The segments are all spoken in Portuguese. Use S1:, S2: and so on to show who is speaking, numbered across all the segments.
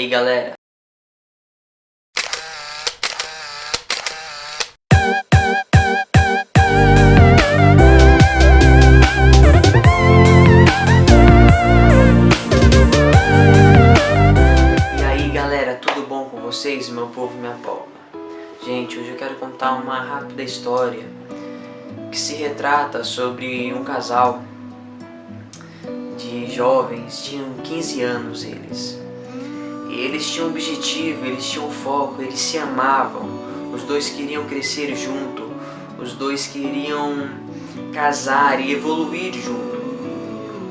S1: aí galera? E aí galera, tudo bom com vocês, meu povo e minha polva? Gente, hoje eu quero contar uma rápida história que se retrata sobre um casal de jovens, tinham 15 anos eles. E eles tinham um objetivo, eles tinham um foco, eles se amavam. Os dois queriam crescer junto, os dois queriam casar e evoluir junto.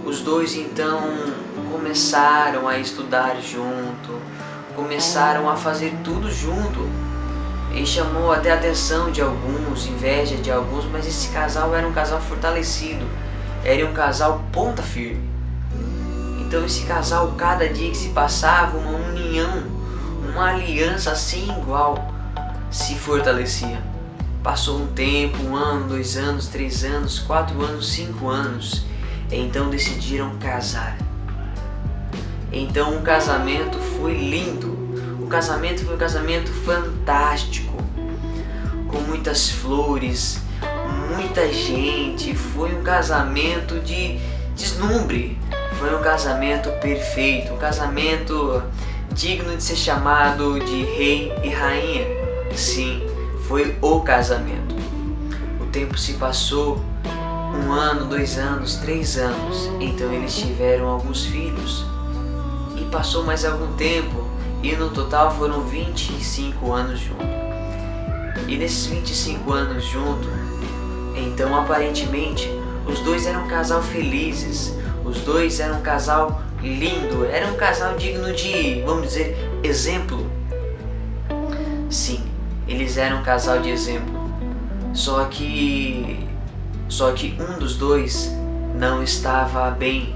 S1: Os dois então começaram a estudar junto, começaram a fazer tudo junto. E chamou até a atenção de alguns, inveja de alguns, mas esse casal era um casal fortalecido, era um casal ponta firme. Então esse casal, cada dia que se passava, uma união, uma aliança assim igual, se fortalecia. Passou um tempo, 1 ano, 2 anos, 3 anos, 4 anos, 5 anos, então decidiram casar. Então o casamento foi lindo, o casamento foi um casamento fantástico, com muitas flores, muita gente, foi um casamento de deslumbre. Foi um casamento perfeito, um casamento digno de ser chamado de rei e rainha. Sim, foi o casamento. O tempo se passou, 1 ano, 2 anos, 3 anos, então eles tiveram alguns filhos. E passou mais algum tempo, e no total foram 25 anos juntos. E nesses 25 anos juntos, então aparentemente, os dois eram um casal felizes. Os dois eram um casal lindo, era um casal digno de, vamos dizer, exemplo. Sim, eles eram um casal de exemplo. Só que um dos dois não estava bem.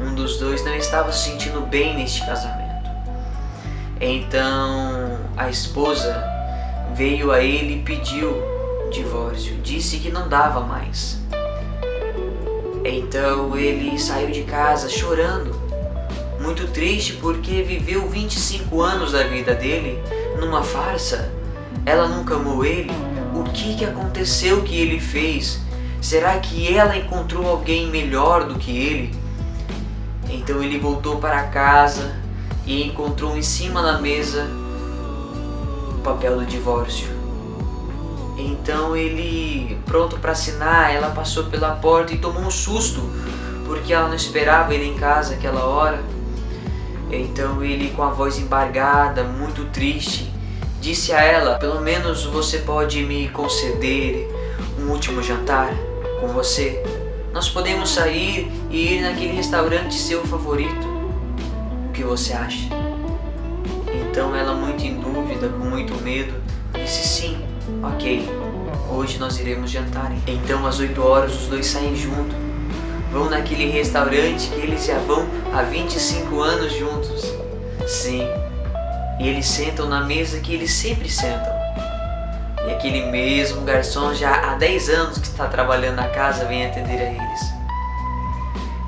S1: Um dos dois não estava se sentindo bem neste casamento. Então a esposa veio a ele e pediu divórcio, disse que não dava mais. Então ele saiu de casa chorando, muito triste porque viveu 25 anos da vida dele numa farsa. Ela nunca amou ele. O que aconteceu que ele fez? Será que ela encontrou alguém melhor do que ele? Então ele voltou para casa e encontrou em cima da mesa o papel do divórcio. Então ele, pronto para assinar, ela passou pela porta e tomou um susto, porque ela não esperava ele em casa aquela hora. Então ele, com a voz embargada, muito triste, disse a ela: pelo menos você pode me conceder um último jantar com você? Nós podemos sair e ir naquele restaurante seu favorito. O que você acha? Então ela, muito em dúvida, com muito medo, disse sim. Ok, hoje nós iremos jantar. Então às 8 horas os dois saem juntos, vão naquele restaurante que eles já vão há 25 anos juntos. Sim, e eles sentam na mesa que eles sempre sentam. E aquele mesmo garçom já há 10 anos que está trabalhando na casa vem atender a eles.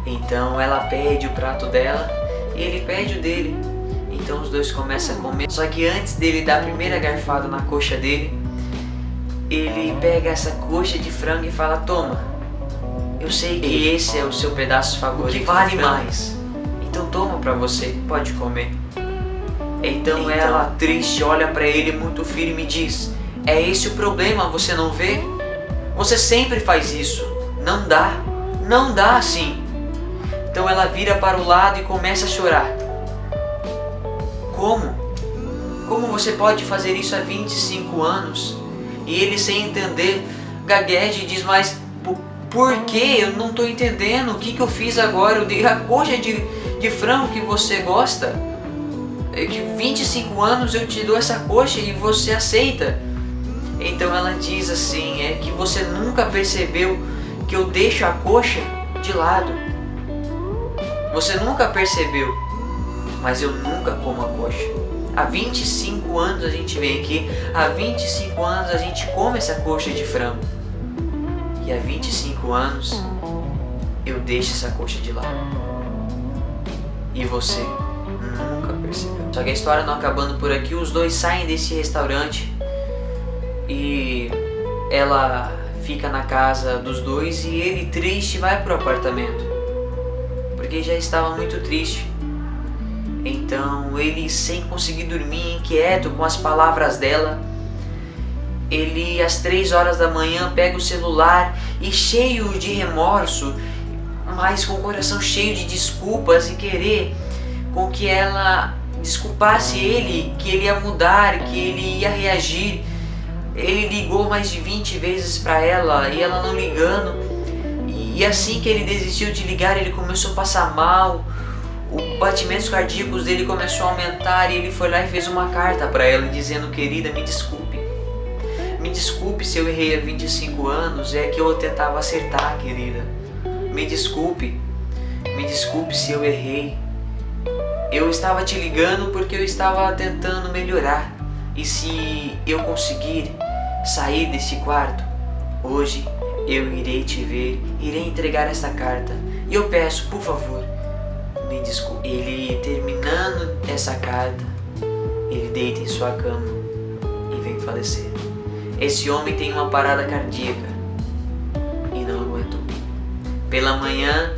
S1: Então ela pede o prato dela e ele pede o dele. Então os dois começam a comer. Só que antes dele dar a primeira garfada na coxa dele, ele pega essa coxa de frango e fala: toma, eu sei que esse é o seu pedaço favorito, o que vale mais, então toma pra você, pode comer. Então ela, triste, olha pra ele muito firme e diz: é esse o problema, você não vê? Você sempre faz isso, não dá assim. Então ela vira para o lado e começa a chorar. Como você pode fazer isso há 25 anos? E ele, sem entender, gagueja e diz: mas por que? Eu não estou entendendo. O que eu fiz agora? Eu dei a coxa de frango que você gosta. É que 25 anos eu te dou essa coxa e você aceita. Então ela diz assim: é que você nunca percebeu que eu deixo a coxa de lado. Você nunca percebeu, mas eu nunca como a coxa. Há 25 anos a gente vem aqui, há 25 anos a gente come essa coxa de frango. E há 25 anos eu deixo essa coxa de lado. E você nunca percebeu. Só que a história não acabando por aqui, os dois saem desse restaurante e ela fica na casa dos dois e ele, triste, vai pro apartamento, porque já estava muito triste. Então ele, sem conseguir dormir, inquieto com as palavras dela, ele às 3 horas da manhã pega o celular e, cheio de remorso, mas com o coração cheio de desculpas e querer com que ela desculpasse ele, que ele ia mudar, que ele ia reagir, ele ligou mais de 20 vezes para ela e ela não ligando. E assim que ele desistiu de ligar, ele começou a passar mal, os batimentos cardíacos dele começou a aumentar e ele foi lá e fez uma carta para ela dizendo: querida, me desculpe. Me desculpe se eu errei há 25 anos, é que eu tentava acertar, querida. Me desculpe se eu errei. Eu estava te ligando porque eu estava tentando melhorar. E se eu conseguir sair desse quarto, hoje eu irei te ver, irei entregar essa carta. E eu peço, por favor, me desculpe. Ele, terminando essa carta, ele deita em sua cama e vem falecer. Esse homem tem uma parada cardíaca e não aguentou. Pela manhã,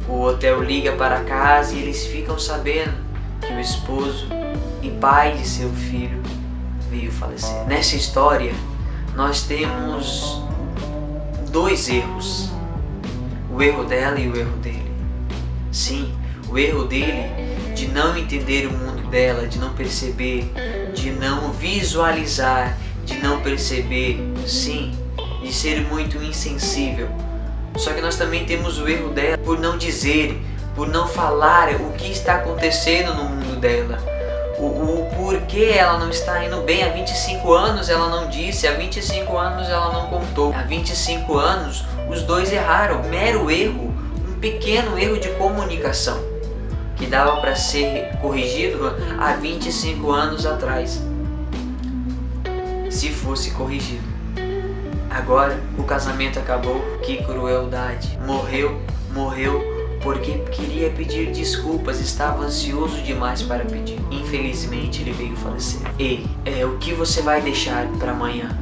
S1: o hotel liga para casa e eles ficam sabendo que o esposo e pai de seu filho veio falecer. Nessa história, nós temos 2 erros: o erro dela e o erro dele. Sim, o erro dele de não entender o mundo dela, de não perceber, de não visualizar, de não perceber, sim, de ser muito insensível. Só que nós também temos o erro dela por não dizer, por não falar o que está acontecendo no mundo dela. O porquê ela não está indo bem. Há 25 anos ela não disse, há 25 anos ela não contou. Há 25 anos os dois erraram. Mero erro, um pequeno erro de comunicação que dava para ser corrigido há 25 anos atrás, se fosse corrigido. Agora o casamento acabou. Que crueldade. Morreu porque queria pedir desculpas, estava ansioso demais para pedir. Infelizmente ele veio falecer. Ei, o que você vai deixar para amanhã?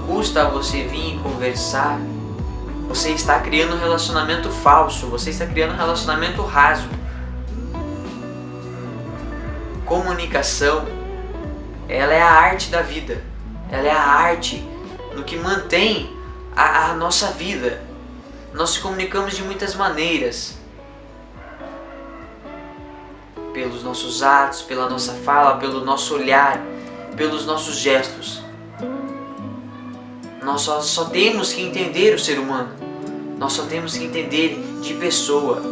S1: Custa você vir conversar? Você está criando um relacionamento falso, você está criando um relacionamento raso. Comunicação, ela é a arte da vida. Ela é a arte no que mantém a nossa vida. Nós se comunicamos de muitas maneiras. Pelos nossos atos, pela nossa fala, pelo nosso olhar, pelos nossos gestos. Nós só temos que entender o ser humano. Nós só temos que entender de pessoa.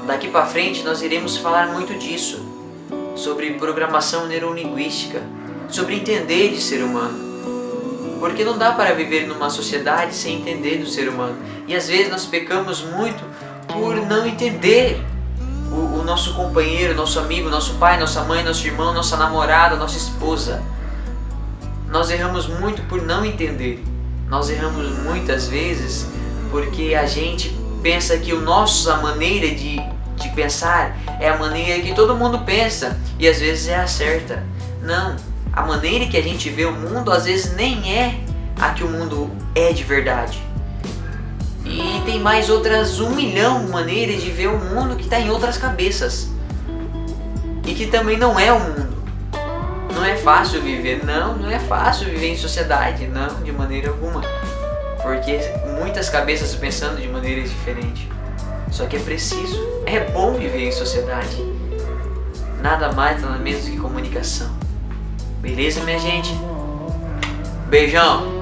S1: Daqui para frente nós iremos falar muito disso. Sobre programação neurolinguística. Sobre entender de ser humano. Porque não dá para viver numa sociedade sem entender do ser humano. E às vezes nós pecamos muito por não entender o nosso companheiro, nosso amigo, nosso pai, nossa mãe, nosso irmão, nossa namorada, nossa esposa. Nós erramos muito por não entender. Nós erramos muitas vezes porque a gente pensa que a maneira de pensar é a maneira que todo mundo pensa. E às vezes é a certa. Não. A maneira que a gente vê o mundo às vezes nem é a que o mundo é de verdade. E tem mais outras 1 milhão de maneiras de ver o mundo que está em outras cabeças. E que também não é o mundo. Não é fácil viver, não é fácil viver em sociedade, não, de maneira alguma. Porque muitas cabeças pensando de maneiras diferentes. Só que é preciso, é bom viver em sociedade. Nada mais, nada menos que comunicação. Beleza, minha gente? Beijão!